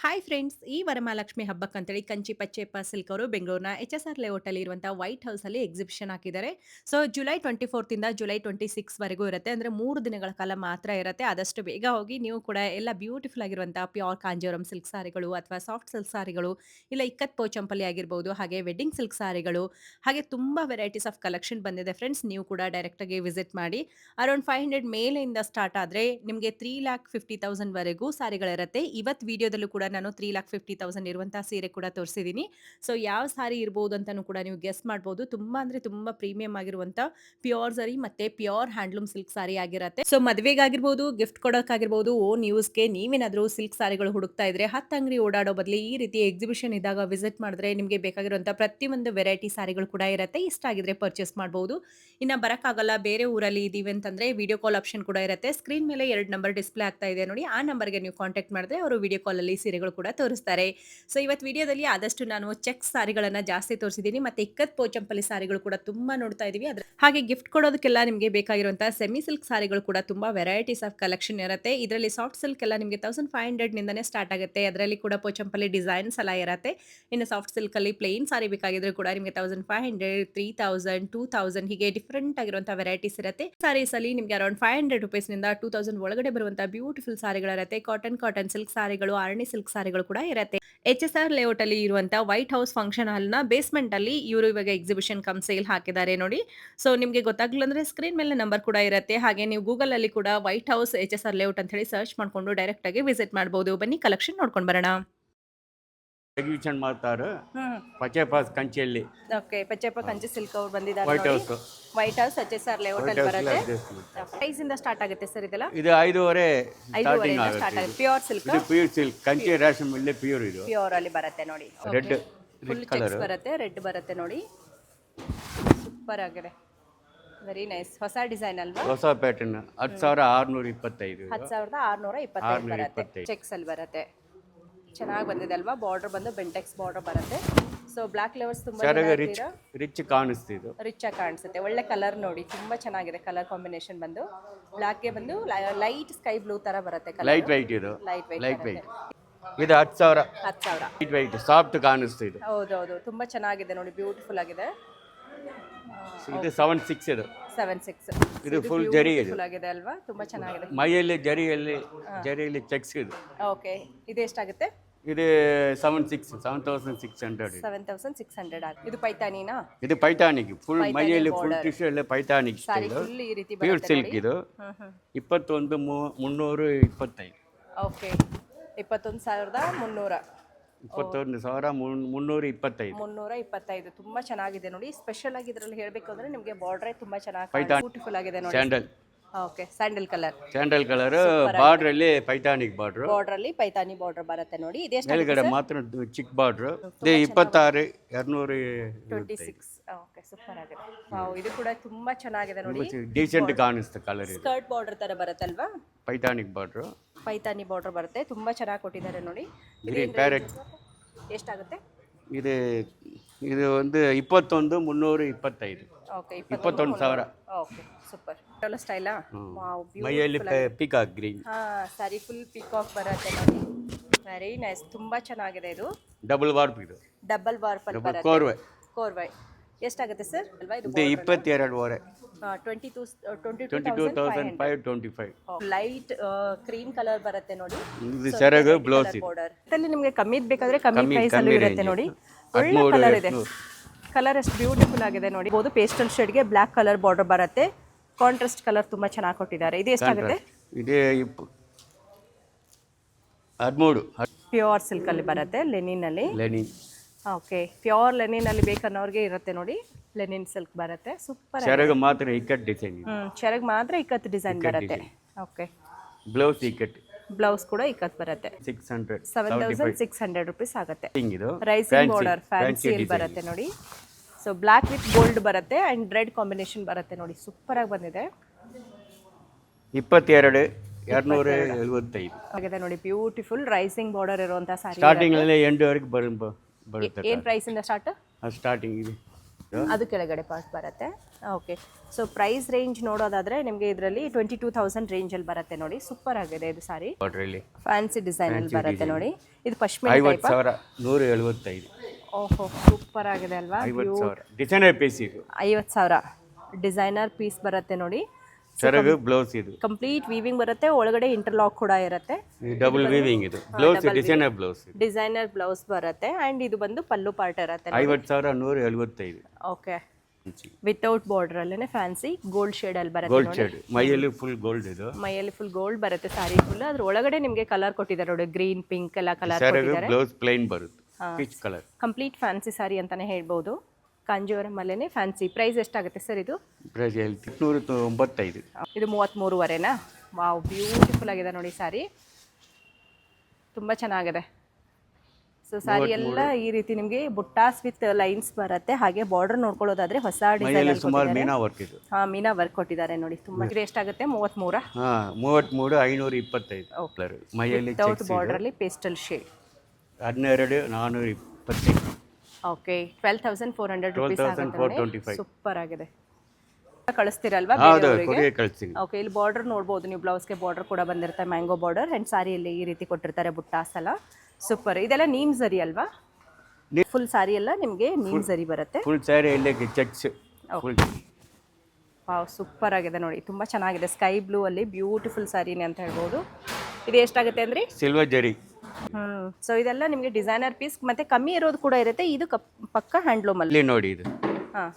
Hi friends, ಈ Varamahalakshmi ಹಬ್ಬಕ್ಕಂತೇಳಿ Kanchi ಪಚ್ಚೆಪ್ಪ silk ಅವರು ಬೆಂಗಳೂರಿನ ಎಚ್.ಎಸ್.ಆರ್ ಲೇಔಟಲ್ಲಿ ಇರುವಂತಹ ವೈಟ್ ಹೌಸಲ್ಲಿ ಎಕ್ಸಿಬಿಷನ್ ಹಾಕಿದ್ದಾರೆ. ಸೊ ಜುಲೈ 24 ಇಂದ ಜುಲೈ 26 ವರೆಗೂ ಇರುತ್ತೆ. ಅಂದ್ರೆ 3 ದಿನಗಳ ಕಾಲ ಮಾತ್ರ ಇರುತ್ತೆ. ಆದಷ್ಟು ಬೇಗ ಹೋಗಿ ನೀವು ಕೂಡ ಎಲ್ಲ ಬ್ಯೂಟಿಫುಲ್ ಆಗಿರುವಂತಹ ಪ್ಯೂರ್ ಕಾಂಜೀವರಂ ಸಿಲ್ಕ್ ಸಾರಿಗಳು ಅಥವಾ ಸಾಫ್ಟ್ ಸಿಲ್ಕ್ ಸಾರಿಗಳು, ಇಲ್ಲ ಇಕ್ಕತ್ ಪೋಚಂಪಲ್ಲಿ ಆಗಿರ್ಬೋದು, ಹಾಗೆ ವೆಡ್ಡಿಂಗ್ ಸಿಲ್ಕ್ ಸಾರಿಗಳು, ಹಾಗೆ ತುಂಬಾ ವೆರೈಟೀಸ್ ಆಫ್ ಕಲೆಕ್ಷನ್ ಬಂದಿದೆ ಫ್ರೆಂಡ್ಸ್. ನೀವು ಕೂಡ ಡೈರೆಕ್ಟ್ ಆಗಿ ವಿಸಿಟ್ ಮಾಡಿ. ಅರೌಂಡ್ 500 ಮೇಲೆಯಿಂದ ಸ್ಟಾರ್ಟ್ ಆದ್ರೆ ನಿಮಗೆ 3,50,000 ವರೆಗೂ ಸಾರಿಗಳಿರುತ್ತೆ. ಇವತ್ತು ವಿಡಿಯೋದಲ್ಲೂ ಕೂಡ ನಾನು 3,50,000 ಇರುವಂತಹ ಸೀರೆ ಕೂಡ ತೋರಿಸಿದ್ದೀನಿ. ಸೊ ಯಾವ ಸಾರಿ ಇರ್ಬೋದು ಅಂತಾನೂ ಕೂಡ ನೀವು ಗೆಸ್ ಮಾಡ್ಬೋದು. ತುಂಬಾ ಅಂದ್ರೆ ತುಂಬಾ ಪ್ರೀಮಿಯಂ ಆಗಿರುವಂತ ಪ್ಯೂರ್ ಸರಿ ಮತ್ತೆ ಪ್ಯೂರ್ ಹ್ಯಾಂಡ್ಲೂಮ್ ಸಿಲ್ಕ್ ಸಾರಿ ಆಗಿರುತ್ತೆ. ಸೊ ಮದುವೆಗಾಗಿರ್ಬೋದು, ಗಿಫ್ಟ್ ಕೊಡೋಕ್ಕಾಗಿರ್ಬೋದು, ಓನ್ ಯೂಸ್ಗೆ ನೀವೇನಾದ್ರೂ ಸಿಲ್ಕ್ ಸಾರಿಗಳು ಹುಡುಕ್ತಾ ಇದ್ರೆ 10 ಅಂಗಡಿ ಓಡಾಡೋ ಬದಲು ಈ ರೀತಿ ಎಕ್ಸಿಬಿಷನ್ ಇದ್ದಾಗ ವಿಸಿಟ್ ಮಾಡಿದ್ರೆ ನಿಮಗೆ ಬೇಕಾಗಿರುವಂತ ಪ್ರತಿಯೊಂದು ವೆರೈಟಿ ಸಾರಿಗಳು ಕೂಡ ಇರುತ್ತೆ. ಇಷ್ಟ ಆಗಿದ್ರೆ ಪರ್ಚೇಸ್ ಮಾಡಬಹುದು. ಇನ್ನ ಬರಕ್ಕಾಗಲ್ಲ, ಬೇರೆ ಊರಲ್ಲಿ ಇದೀವಿ ಅಂತಂದ್ರೆ ವಿಡಿಯೋ ಕಾಲ್ ಆಪ್ಷನ್ ಕೂಡ ಇರುತ್ತೆ. ಸ್ಕ್ರೀನ್ ಮೇಲೆ 2 ನಂಬರ್ ಡಿಸ್ಪ್ಲೇ ಆಗ್ತಾ ಇದೆ ನೋಡಿ. ಆ ನಂಬರ್ಗೆ ನೀವು ಕಾಂಟ್ಯಾಕ್ಟ್ ಮಾಡಿದ್ರೆ ಅವರು ವಿಡಿಯೋ ಕಾಲ್ ಅಲ್ಲಿ ಸೀರೆಗಳು ಕೂಡ ತೋರಿಸ್ತಾರೆ. ಸೊ ಇವತ್ತು ವಿಡಿಯೋದಲ್ಲಿ ಆದಷ್ಟು ನಾನು ಚೆಕ್ ಸಾರಿಗಳನ್ನ ಜಾಸ್ತಿ ತೋರಿಸಿದ್ದೀನಿ. ಮತ್ತೆ ಇಕ್ಕತ್ ಪೋಚಂಪಲ್ಲಿ ಸಾರಿಗಳು ಕೂಡ ತುಂಬಾ ನೋಡ್ತಾ ಇದೀವಿ. ಹಾಗೆ ಗಿಫ್ಟ್ ಕೊಡೋದಕ್ಕೆಲ್ಲ ನಿಮಗೆ ಬೇಕಾಗಿರುವಂತಹ ಸೆಮಿ ಸಿಲ್ಕ್ ಸಾರಿಗಳು ಕೂಡ ತುಂಬಾ ವೆರೈಟೀಸ್ ಆಫ್ ಕಲೆಕ್ಷನ್ ಇರುತ್ತೆ. ಇದರಲ್ಲಿ ಸಾಫ್ಟ್ ಸಿಲ್ಕ್ ಎಲ್ಲ ನಿಮಗೆ 1500 ನಿಂದನೇ ಸ್ಟಾರ್ಟ್ ಆಗುತ್ತೆ. ಅದರಲ್ಲಿ ಕೂಡ ಪೋಚಂಪಲ್ಲಿ ಡಿಸೈನ್ಸ್ ಎಲ್ಲ ಇರುತ್ತೆ. ಇನ್ನು ಸಾಫ್ಟ್ ಸಿಲ್ಕ್ ಅಲ್ಲಿ ಪ್ಲೇನ್ ಸಾರಿ ಬೇಕಾಗಿದ್ರೆ ಕೂಡ ನಿಮಗೆ 1500, 3000, 2000 ಹೀಗೆ ಡಿಫರೆಂಟ್ ಆಗಿರುವಂತಹ ವೆರೈಟೀಸ್ ಇರುತ್ತೆ. ಸಾರೀಸ್ ಅಲ್ಲಿ ನಿಮಗೆ ಅರೌಂಡ್ 500 ರುಪೀಸ್ ನಿಂದ 2000 ಒಳಗಡೆ ಬರುವಂತಹ ಬ್ಯೂಟಿಫುಲ್ ಸಾರಿಗಳಿರುತ್ತೆ. ಕಾಟನ್ ಸಿಲ್ಕ್ ಸಾರಿಗಳು, ಆರ್ನಿ ಸಿಲ್ಕ್ ಸಾರಿಗಳು ಕೂಡ ಇರುತ್ತೆ. ಎಚ್.ಎಸ್.ಆರ್ ಲೇಔಟ್ ಅಲ್ಲಿ ಇರುವಂತಹ ವೈಟ್ ಹೌಸ್ ಫಂಕ್ಷನ್ ಹಾಲ್ ನ ಬೇಸ್ಮೆಂಟ್ ಅಲ್ಲಿ ಇವರು ಇವಾಗ ಎಕ್ಸಿಬಿಷನ್ ಕಮ್ ಸೇಲ್ ಹಾಕಿದ್ದಾರೆ ನೋಡಿ. ಸೊ ನಿಮಗೆ ಗೊತ್ತಾಗ್ಲಿಲ್ಲ ಅಂದ್ರೆ ಸ್ಕ್ರೀನ್ ಮೇಲೆ ನಂಬರ್ ಕೂಡ ಇರುತ್ತೆ. ಹಾಗೆ ನೀವು ಗೂಗಲ್ ಅಲ್ಲಿ ಕೂಡ ವೈಟ್ ಹೌಸ್ ಎಚ್.ಎಸ್.ಆರ್ ಲೇಔಟ್ ಅಂತ ಹೇಳಿ ಸರ್ಚ್ ಮಾಡ್ಕೊಂಡು ಡೈರೆಕ್ಟ್ ಆಗಿ ವಿಸಿಟ್ ಮಾಡಬಹುದು. ಬನ್ನಿ ಕಲೆಕ್ಷನ್ ನೋಡ್ಕೊಂಡು ಬರೋಣ. ಎಕ್ಸಿಬಿಷನ್ ಮಾಡ್ತಾರೆ ಪಚೆಪಾಸ್ ಕಂಚಿಯಲ್ಲಿ. ಓಕೆ, ಪಚ್ಚೆಪ್ಪ ಕಂಚಿ ಸಿಲ್ಕ್ ಅವ್ರು ಬಂದಿದ್ದಾರೆ ವೈಟ್ ನೋಡಿ. ಹೌಸ್ ವೈಟ್ ಹೌಸ್ ಎಚ್.ಎಸ್.ಆರ್ ಲೇಔಟ್ ಅಲ್ಲಿ ಬರುತ್ತೆ. ಪ್ರೈಸ್ ಇಂದ ಸ್ಟಾರ್ಟ್ ಆಗುತ್ತೆ ಸರ್ ಇದೆಲ್ಲ. ಇದು 5.5 ಸ್ಟಾರ್ಟಿಂಗ್ ಸ್ಟಾರ್ಟ್ ಆಗುತ್ತೆ. ಆಗುತ್ತೆ. ಪ್ಯೂರ್ ಸಿಲ್ಕ್, ಇದು ಪ್ಯೂರ್ ಸಿಲ್ಕ್ ಕಂಚಿ ರೇಷನ್ ಇಲ್ಲಿ ಪ್ಯೂರ್ ಇದು ಪ್ಯೂರ್ ಅಲ್ಲಿ ಬರುತ್ತೆ ನೋಡಿ. Red full red colour cheques ಬರುತ್ತೆ, ರೆಡ್ ಬರುತ್ತೆ ನೋಡಿ. ಸೂಪರ್ ಆಗಿದೆ, ವೆರಿ ನೈಸ್. ಹೊಸ ಡಿಸೈನ್ ಅಲ್ವಾ? ಹೊಸ ಪ್ಯಾಟರ್ನ್ 10,625 10,625 ಬರುತ್ತೆ. ಚೆಕ್ಸ್ ಅಲ್ಲಿ ಬರುತ್ತೆ. ಚೆನ್ನಾಗಿ ಬಂದಿದೆ ಅಲ್ವಾ? ಬಾರ್ಡರ್ ಬಂದು ಬೆಂಟೆಕ್ಸ್ ಬಾರ್ಡರ್ ಬರುತ್ತೆ. ಸೊ ಬ್ಲಾಕ್ ಲೆವರ್ಸ್ ತುಂಬಾ ರಿಚ್ ಕಾಣಿಸ್ತಿದ್ದು, ರಿಚ್ ಆಗಿ ಕಾಣಿಸುತ್ತೆ. ಒಳ್ಳೆ ಕಲರ್ ನೋಡಿ, ತುಂಬಾ ಚೆನ್ನಾಗಿದೆ ಕಲರ್ ಕಾಂಬಿನೇಷನ್. ಬಂದು ಬ್ಲಾಕ್ ಗೆ ಬಂದು ಲೈಟ್ ಸ್ಕೈ ಬ್ಲೂ ತರ ಬರುತ್ತೆ ಕಲರ್. ಲೈಟ್ ವೈಟ್ ಇದು, ಲೈಟ್ ಲೈಟ್ ವೈಟ್ ವೈಟ್ ಇದು 10,000. 10,000. ಲೈಟ್ ವೈಟ್ ಸಾಫ್ಟ್ ಕಾಣಿಸ್ತಿದ್ದು. ಹೌದೌದು, ತುಂಬಾ ಚೆನ್ನಾಗಿದೆ ನೋಡಿ, ಬ್ಯೂಟಿಫುಲ್ ಆಗಿದೆ. ಇದು 7,600 ಇದು. 7,600 ಇದು ಫುಲ್ ಜರಿ ಇದು. ಬ್ಯೂಟಿಫುಲ್ ಆಗಿದೆ ಅಲ್ವಾ? ತುಂಬಾ ಚೆನ್ನಾಗಿದೆ. ಮೈಯಲ್ಲಿ ಜರಿಯಲ್ಲಿ ಚೆಕ್ಸ್ ಇದು. ಓಕೆ, ಇದು ಎಷ್ಟಾಗುತ್ತೆ? ಇದು 7,600 7,600 ಆಗುತ್ತೆ. ಇದು ಪೈತಾನಿನಾ? ಇದು ಪೈಠಾನಿಗೆ ಫುಲ್ ಮೈಯಲ್ಲಿ ಫುಲ್ ಟಿಶ್ಯೂ ಎಲ್ಲ ಪೈಠಾನಿಗೆ ಸಾರಿ ಸ್ಟೈಲು. ಫುಲ್ ಈ ರೀತಿ ಪ್ಯೂರ್ ಬರುತ್ತೆ ಸಿಲ್ಕ್ ನೋಡಿ. ಇದು. 21,325. ಓಕೆ, 21,300. 21,325. 325 ತುಂಬಾ ಚೆನ್ನಾಗಿದೆ ನೋಡಿ. ಸ್ಪೆಷಲ್ ಆಗಿ ಇದರಲ್ಲಿ ಹೇಳಬೇಕು ಅಂದ್ರೆ ನಿಮಗೆ ಬಾರ್ಡರ್ ತುಂಬಾ ಚೆನ್ನಾಗಿ ಪೈಠಾನಿ. ಬ್ಯೂಟಿಫುಲ್ ಆಗಿದೆ ನೋಡಿ. Sandal okay, sandal colour. Border ಅಲ್ಲಿ ಪೈಠಾನಿಕ್ ಬಾರ್ಡರ್. ಬಾರ್ಡರ್ ಅಲ್ಲಿ ಪೈತಾನಿ ಬಾರ್ಡರ್ ಬರುತ್ತೆ ನೋಡಿ. ಇದು ಮೇಲ್ಗಡೆ ಮಾತ್ರ ಚಿಕ್ಕ ಬಾರ್ಡರ್. ಇದು 26,226. ಓಕೆ, ಸೂಪರ್ ಆಗಿದೆ. ವಾವ್, ಇದು ಕೂಡ ತುಂಬಾ ಚೆನ್ನಾಗಿದೆ ನೋಡಿ. ಡೀಸೆಂಟ್ ಕಾಣಿಸುತ್ತೆ ಕಲರ್ ಇದು. ಸ್ಕರ್ಟ್ ಬಾರ್ಡರ್ ತರ ಬರುತ್ತಲ್ವಾ? ಪೈಠಾನಿಕ್ ಬಾರ್ಡರ್, ಪೈತಾನಿ ಬಾರ್ಡರ್ ಬರುತ್ತೆ. ತುಂಬಾ ಚೆನ್ನಾಗಿ ಕೊಟ್ಟಿದ್ದಾರೆ ನೋಡಿ. Green parrot. ಎಷ್ಟಾಗುತ್ತೆ? ಇದು ಇದು ಒಂದು 21,325. ಓಕೆ, 21,000. Okay, super. ಎಲ್ಲ ಸ್ಟೈಲಾ? ವಾವ್, ಮೈಯಲ್ಲಿ ಪಿಕಾಕ್ ಗ್ರೀನ್. ಹಾ, ಸಾರಿ ಫುಲ್ ಪಿಕಾಕ್ ಬರುತ್ತೆ ನೋಡಿ. ವೆರಿ ನೈಸ್, ತುಂಬಾ ಚೆನ್ನಾಗಿದೆ. ಇದು ಡಬಲ್ ವಾರ್ಪ್ ಇದು. ಡಬಲ್ ವಾರ್ಪ್ ಅಲ್ಲಿ ಬರುತ್ತೆ. ಕೋರ್ವೆ. ಕೋರ್ವೈ ಎಷ್ಟಾಗುತ್ತೆ ಸರ್ ಅಲ್ವಾ? ಇದು 22,525. 22,525. ಲೈಟ್ ಕ್ರೀಮ್ ಕಲರ್ ಬರುತ್ತೆ ನೋಡಿ. ಇದು ಸೆರಗು ಬ್ಲೌಸ್ ಇದು. ಬಾರ್ಡರ್ ಅಲ್ಲಿ ನಿಮಗೆ ಕಮ್ಮಿ ಬೇಕಾದ್ರೆ ಕಮ್ಮಿ ಪ್ರೈಸ್ ಅಲ್ಲಿ ಇರುತ್ತೆ ನೋಡಿ. ಒಳ್ಳೆ ಕಲರ್ ಇದೆ. ಕಲರ್ ಎಷ್ಟು ಬ್ಯೂಟಿಫುಲ್ ಆಗಿದೆ ನೋಡಿ. ಬಹುದು ಪೇಸ್ಟಲ್ ಶೇಡ್ ಗೆ ಬ್ಲಾಕ್ ಕಲರ್ ಬಾರ್ಡರ್ ಬರುತ್ತೆ. ಕಾಂಟ್ರಾಸ್ಟ್ ಕಲರ್ ತುಂಬಾ ಚೆನ್ನಾಗಿ ಕೊಟ್ಟಿದ್ದಾರೆ. ಇದು ಎಷ್ಟಾಗುತ್ತೆ? ಇದೇ 13. ಪ್ಯೂರ್ ಸಿಲ್ಕ್ ಅಲ್ಲಿ ಬರುತ್ತೆ, ಲೆನಿನ್ ಅಲ್ಲಿ. ಲೆನಿನ್. ಓಕೆ, ಪ್ಯೂರ್ ಲೆನಿನ್ ಅಲ್ಲಿ ಬೇಕನ್ನೋರ್ಗೆ ಇರುತ್ತೆ ನೋಡಿ. ಲೆನಿನ್ ಸಿಲ್ಕ್ ಬರುತ್ತೆ. ಸೂಪರ್. ಸೆರಗು ಮಾತ್ರ ಇಕ್ಕಟ್ ಡಿಸೈನ್ ಇದು. ಚೆರಗ್ ಮಾತ್ರ ಇಕ್ಕತ್ ಡಿಸೈನ್ ಬರುತ್ತೆ. Okay, blouse ikat. ಬ್ಲೌಸ್ ಕೂಡ ಇಕ್ಕತ್ ಬರುತ್ತೆ. 600. 7,600 ರುಪೀಸ್ ಆಗುತ್ತೆ. ಇದು ರೈಸಿಂಗ್ ಬಾರ್ಡರ್ ಫ್ಯಾನ್ಸಿ ಅಲ್ಲಿ ಬರುತ್ತೆ ನೋಡಿ. ಸೊ ಬ್ಲಾಕ್ ವಿತ್ ಗೋಲ್ಡ್ ಬರುತ್ತೆ ಅಂಡ್ ರೆಡ್ ಕಾಂಬಿನೇಷನ್ ಬರುತ್ತೆ ನೋಡಿ. ಸೂಪರ್ ಆಗಿ ಬಂದಿದೆ. 22,275 ಆಗಿದೆ ನೋಡಿ. ಬ್ಯೂಟಿಫುಲ್ ರೈಸಿಂಗ್ ಬಾರ್ಡರ್ ಇರುವಂತ ಸಾರಿ. ಸ್ಟಾರ್ಟಿಂಗ್ ಅಲ್ಲಿ ಎಂಡ್ ವರೆಗೆ ಬರುತ್ತೆ. ಏನ್ ಪ್ರೈಸ್ ಇಂದ ಸ್ಟಾರ್ಟ್? ಸ್ಟಾರ್ಟಿಂಗ್ ಇದೆ ಅದು ಕೆಳಗಡೆ ಪಾರ್ಟ್ ಬರುತ್ತೆ. ಓಕೆ, ಸೊ ಪ್ರೈಸ್ ರೇಂಜ್ ನೋಡೋದಾದ್ರೆ ನಿಮಗೆ ಇದರಲ್ಲಿ 22,000 ರೇಂಜಲ್ಲಿ ಬರುತ್ತೆ ನೋಡಿ. ಸೂಪರ್ ಆಗಿದೆ ಇದು ಸಾರಿ, ಬಾರ್ಡ್ರಲ್ಲಿ ಫ್ಯಾನ್ಸಿ ಡಿಸೈನ್ ಅಲ್ಲಿ ಬರುತ್ತೆ ನೋಡಿ. ಇದು ಪಶ್ಮಿನಾ ಟೈಪ್. 50,175. ಓಹೋ, ಸೂಪರ್ ಆಗಿದೆ ಅಲ್ವಾ? 50,000 ಡಿಸೈನರ್ ಪೀಸ್ ಇದು. 50,000 ಡಿಸೈನರ್ ಪೀಸ್ ಬರುತ್ತೆ ನೋಡಿ. ಸೆರಗು ಬ್ಲೌಸ್ ಇದು ಕಂಪ್ಲೀಟ್ ವೀವಿಂಗ್ ಬರುತ್ತೆ, ಒಳಗಡೆ ಇಂಟರ್ಲಾಕ್ ಕೂಡ ಇರುತ್ತೆ. ಡಬಲ್ ವೀವಿಂಗ್ ಇದು blouse, designer blouse, designer blouse ಬರುತ್ತೆ. ಅಂಡ್ ಇದು ಬಂದು ಪಲ್ಲು ಪಾರ್ಟ್ ಇರುತ್ತೆ. 50,175. ಓಕೆ, ವಿತೌಟ್ ಬಾರ್ಡರ್ ಅಲ್ಲೇ ಫ್ಯಾನ್ಸಿ ಗೋಲ್ಡ್ ಶೇಡ್ ಅಲ್ಲಿ ಬರುತ್ತೆ. ಗೋಲ್ಡ್ ಶೇಡ್, ಮೈಯಲ್ಲಿ ಫುಲ್ ಗೋಲ್ಡ್ ಇದು. ಮೈಯಲ್ಲಿ ಫುಲ್ ಗೋಲ್ಡ್ ಬರುತ್ತೆ ಸಾರಿ ಫುಲ್. ಅದ್ರ ಒಳಗಡೆ ನಿಮಗೆ ಕಲರ್ ಕೊಟ್ಟಿದ್ದಾರೆ ನೋಡಿ, ಗ್ರೀನ್ ಪಿಂಕ್ ಎಲ್ಲ ಕಲರ್ ಸೆರಗು ಕೊಟ್ಟಿದ್ದಾರೆ. ಬ್ಲೌಸ್ ಪ್ಲೈನ್ ಬರುತ್ತೆ, ಪೀಚ್ ಕಲರ್. ಕಂಪ್ಲೀಟ್ ಫ್ಯಾನ್ಸಿ ಸಾರಿ ಅಂತಾನೆ ಹೇಳ್ಬೋದು. ಕಾಂಜೀವರಂ ಅಲ್ಲೇನೆ ಫ್ಯಾನ್ಸಿ. ಪ್ರೈಸ್ ಎಷ್ಟಾಗುತ್ತೆ ಸರ್ ಇದು? ಪ್ರೈಸ್ 895. ಇದು 33ವರೆನಾ? ವಾವ್, ಬ್ಯೂಟಿಫುಲ್ ಆಗಿದೆ ನೋಡಿ ಸಾರಿ, ತುಂಬ ಚೆನ್ನಾಗಿದೆ. ಸೊ ಸಾರಿ ಎಲ್ಲ ಈ ರೀತಿ ನಿಮಗೆ ಬುಟ್ಟಾಸ್ ವಿತ್ ಲೈನ್ಸ್ ಬರುತ್ತೆ. ಹಾಗೆ ಬಾರ್ಡರ್ ನೋಡ್ಕೊಳ್ಳೋದಾದ್ರೆ ಹೊಸ ಡಿಸೈನ್ ಸುಮಾರು ಮೀನಾ ವರ್ಕ್ ಇದು. ಮೀನಾ ವರ್ಕ್ ಕೊಟ್ಟಿದ್ದಾರೆ ನೋಡಿ. ತುಂಬಾ ಇದು ಎಷ್ಟಾಗುತ್ತೆ? 33. 33,525. ಮೈಯಲ್ಲಿ ವಿತೌಟ್ ಬಾರ್ಡರ್ ಅಲ್ಲಿ ಪೇಸ್ಟಲ್ ಶೇಡ್. 12,425. ಓಕೆ, 12,400 ರೂಪೀಸ್ ಆಗುತ್ತೆ. 12,425. ಸೂಪರ್ ಆಗಿದೆ. ಕಳಿಸ್ತೀರಲ್ವಾ ಹೌದು, ಬೇರೆಯವರಿಗೆ? ಕೊರಿಯರ್ ಕಳಿಸ್ತೀನಿ. ಓಕೆ, ಇಲ್ಲಿ ಬಾರ್ಡರ್ ನೋಡ್ಬೋದು ನೀವು. ಬ್ಲೌಸ್ಗೆ ಬಾರ್ಡರ್ ಕೂಡ ಬಂದಿರುತ್ತೆ, ಮ್ಯಾಂಗೋ ಬಾರ್ಡರ್. ಅಂಡ್ ಸಾರಿಯಲ್ಲಿ ಈ ರೀತಿ ಕೊಟ್ಟಿರ್ತಾರೆ ಬುಟ್ಟಾಸ್ ಎಲ್ಲ. ಸೂಪರ್. ಇದೆಲ್ಲ ನೀಮ್ ಜರಿ ಅಲ್ವಾ? ಫುಲ್ ಸಾರಿ ಎಲ್ಲ ನಿಮಗೆ ನೀಮ್ ಜರಿ ಬರುತ್ತೆ. ಫುಲ್ ಸ್ಯಾರಿ ಇಲ್ಲಿ ಚೆಕ್ಸ್ ಫುಲ್. ವಾವ್, ಸೂಪರ್ ಆಗಿದೆ ನೋಡಿ, ತುಂಬ ಚೆನ್ನಾಗಿದೆ. ಸ್ಕೈ ಬ್ಲೂ ಅಲ್ಲಿ ಬ್ಯೂಟಿಫುಲ್ ಸಾರಿನೇ ಅಂತ ಹೇಳ್ಬೋದು. ಇದು ಎಷ್ಟಾಗುತ್ತೆ ಅಂದ್ರೆ? ಸಿಲ್ವರ್ ಜರಿ. ಸೊ ಇದೆಲ್ಲ ನಿಮಗೆ ಡಿಸೈನರ್ ಪೀಸ್, ಮತ್ತೆ ಕಮ್ಮಿ ಇರೋದು ಕೂಡ ಇರುತ್ತೆ. ಇದು ಪಕ್ಕ ಹ್ಯಾಂಡ್ಲೂಮ್ ಅಲ್ಲಿ. ಇಲ್ಲಿ ನೋಡಿ, ಇದು ಹಾಂ,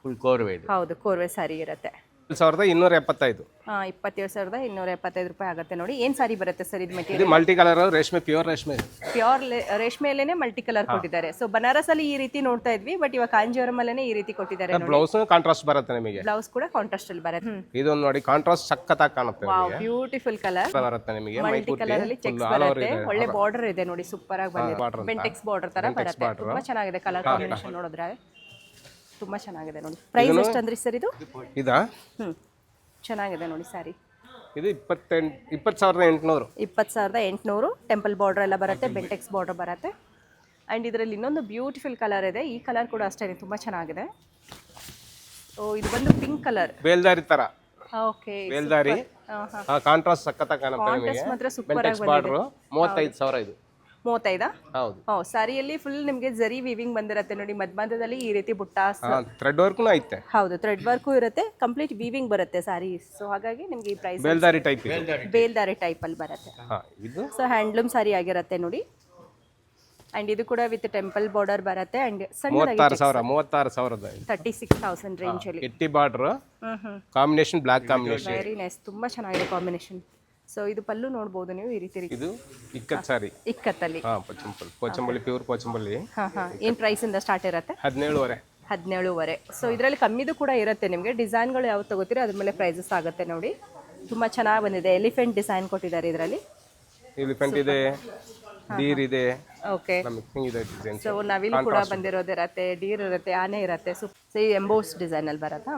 ಫುಲ್ ಕೋರ್ವೆ ಇದು. ಹೌದು, ಕೋರ್ವೆ ಸಾರಿ ಇರುತ್ತೆ. 2,275. 27,275 ರೂಪಾಯಿ ಆಗುತ್ತೆ ನೋಡಿ. ಏನು ಸಾರಿ ಬರುತ್ತೆ ಸರ್ ಇದು? ಇದು ಮೆಟೀರಿಯಲ್ ಮಲ್ಟಿ ಕಲರ್ ರೇಷ್ಮೆ, ಪ್ಯೂರ್ ರೇಷ್ಮೆ. ಪ್ಯೂರ್ ರೇಷ್ಮೆಯಲ್ಲೇನೆ ಮಲ್ಟಿ ಕಲರ್ ಕೊಟ್ಟಿದ್ದಾರೆ. ಸೊ ಬನಾರಸ್ ಅಲ್ಲಿ ಈ ರೀತಿ ನೋಡ್ತಾ ಇದ್ವಿ, ಬಟ್ ಇವಾಗ ಕಾಂಜೀವರಂ ಅಲ್ಲೇನೆ ಈ ರೀತಿ ಕೊಟ್ಟಿದ್ದಾರೆ ನೋಡಿ. ಬ್ಲೌಸ್ ಕಾಂಟ್ರಾಸ್ಟ್ ಬರುತ್ತೆ ನಿಮಗೆ. ಬ್ಲೌಸ್ ಕೂಡ ಕಾಂಟ್ರಾಸ್ಟ್ ಅಲ್ಲಿ ಬರುತ್ತೆ. ಇದೊಂದು ನೋಡಿ, ಕಾಂಟ್ರಾಸ್ಟ್ ಸಖತ್ತಾಗಿ ಕಾಣುತ್ತೆ ವಾವ್, ನಿಮಗೆ. ಬ್ಯೂಟಿಫುಲ್ ಕಲರ್ ಬರುತ್ತೆ ನಿಮಗೆ. ಮಲ್ಟಿ ಕಲರ್ ಅಲ್ಲಿ ಚೆಕ್ಸ್ ಬರುತ್ತೆ. ಒಳ್ಳೆ ಬಾರ್ಡರ್ ಇದೆ ನೋಡಿ, ಸೂಪರ್ ಆಗಿ ಬಂದಿದೆ. ಬೆಂಟೆಕ್ಸ್ ಬಾರ್ಡರ್ ತರ ಬರುತ್ತೆ. ತುಂಬಾ ಚೆನ್ನಾಗಿದೆ ಕಲರ್ ಕಾಂಬಿನೇಷನ್ ನೋಡಿದ್ರೆ, ತುಂಬಾ ಚೆನ್ನಾಗಿದೆ ನೋಡಿ. ಪ್ರೈಸ್ ಎಷ್ಟು ಅಂದ್ರಿ ಸರ್ ಇದು? ಇದಾ? ಚೆನ್ನಾಗಿದೆ ನೋಡಿ ಸಾರಿ. ಇದು 20,800. 20,800. ಟೆಂಪಲ್ ಬಾರ್ಡರ್ ಎಲ್ಲ ಬರುತ್ತೆ, ಬೆಂಟೆಕ್ಸ್ ಬಾರ್ಡರ್ ಬರುತ್ತೆ. ಆ್ಯಂಡ್ ಇದರಲ್ಲಿ ಇನ್ನೊಂದು ಬ್ಯೂಟಿಫುಲ್ ಕಲರ್ ಇದೆ. ಈ ಕಲರ್ ಕೂಡ ಅಷ್ಟೇ ತುಂಬ ಚೆನ್ನಾಗಿದೆ. ಓ, ಇದು ಬಂದು ಪಿಂಕ್ ಕಲರ್, ಬೇಲ್ದಾರಿ ತರ. ಓಕೆ, ಬೇಲ್ದಾರಿ ಕಾಂಟ್ರಾಸ್ಟ್ ಸಖತ್ತಾಗಿ ಕಾಣುತ್ತೆ ನಿಮಗೆ. ಮಾತ್ರ ಸೂಪರ್ ಬೆಂಟೆಕ್ಸ್ ಬಾರ್ಡರ್ 35,000 ಇದು. 35? ಹೌದು. ಓ, ಸಾರಿಯಲ್ಲಿ ಫುಲ್ ನಿಮಗೆ ಜರಿ ವೀವಿಂಗ್ ಬಂದಿರುತ್ತೆ ನೋಡಿ. ಮಧ್ಯದಲ್ಲಿ ಈ ರೀತಿ ಬುಟ್ಟಾಸ್, ಥ್ರೆಡ್ ವರ್ಕ್ನು ಐತೆ. ಹೌದು, ಥ್ರೆಡ್ ವರ್ಕು ಇರುತ್ತೆ. ಕಂಪ್ಲೀಟ್ ವೀವಿಂಗ್ ಬರುತ್ತೆ ಸಾರಿ. ಸೊ ಹಾಗಾಗಿ ನಿಮಗೆ ಈ ಪ್ರೈಸ್ ಬೇಲ್ದಾರಿ ಟೈಪ್ ಇದೆ. ಬೇಲ್ದಾರಿ ಟೈಪ್ ಅಲ್ಲಿ ಬರುತ್ತೆ. ಇದು ಸೊ ಹ್ಯಾಂಡ್ಲೂಮ್ ಸಾರಿ ಆಗಿರುತ್ತೆ ನೋಡಿ. ಅಂಡ್ ಇದು ಕೂಡ ವಿತ್ ಟೆಂಪಲ್ ಬಾರ್ಡರ್ ಬರುತ್ತೆ. ಅಂಡ್ ಸಣ್ಣದಾಗಿ 36,000 36,000 ರೇಂಜ್ ಅಲ್ಲಿ. ಎಟ್ಟಿ border combination, black combination. Very nice, ತುಂಬಾ ಚೆನ್ನಾಗಿದೆ ಕಾಂಬಿನೇಷನ್. ಸೊ ಇದು ಪಲ್ಲು ನೋಡಬಹುದು ನೀವು, ಈ ರೀತಿ ಇದು ಇಕ್ಕತ್ ಸಾರಿ, ಇಕ್ಕತ್ತಲ್ಲಿ. ಪೋಚಂಪಲ್ಲಿ ಪ್ಯೂರ್ ಪೋಚಂಪಲ್ಲಿ. ಏನ್ ಪ್ರೈಸ್ ಇಂದ ಸ್ಟಾರ್ಟ್ ಇರುತ್ತೆ? 17,500. 17,500. ಸೊ ಇದರಲ್ಲಿ ಕಮ್ಮಿದು ಕೂಡ ಇರುತ್ತೆ ನಿಮಗೆ. ಡಿಸೈನ್ಗಳು ಯಾವ್ದು ತಗೋತೀರಿ ಅದ್ರ ಮೇಲೆ ಪ್ರೈಸಸ್ ಆಗುತ್ತೆ ನೋಡಿ. ತುಂಬಾ ಚೆನ್ನಾಗಿ ಬಂದಿದೆ. ಎಲಿಫೆಂಟ್ ಡಿಸೈನ್ ಕೊಟ್ಟಿದ್ದಾರೆ ಇದರಲ್ಲಿ. ಎಲಿಫೆಂಟ್ ಇದೆ, ಡೀರ್ ಇದೆ. ಓಕೆ, ಮಿಕ್ಸಿಂಗ್ ಇದೆ ಡಿಸೈನ್. ಸೊ ನವಿಲು ಕೂಡ ಬಂದಿರೋದು ಇರುತ್ತೆ, ಡೀರ್ ಇರುತ್ತೆ, ಆನೆ ಇರುತ್ತೆ. ಸೊ ಈ ಎಂಬೋಸ್ ಡಿಸೈನ್ ಅಲ್ಲಿ ಬರುತ್ತಾ?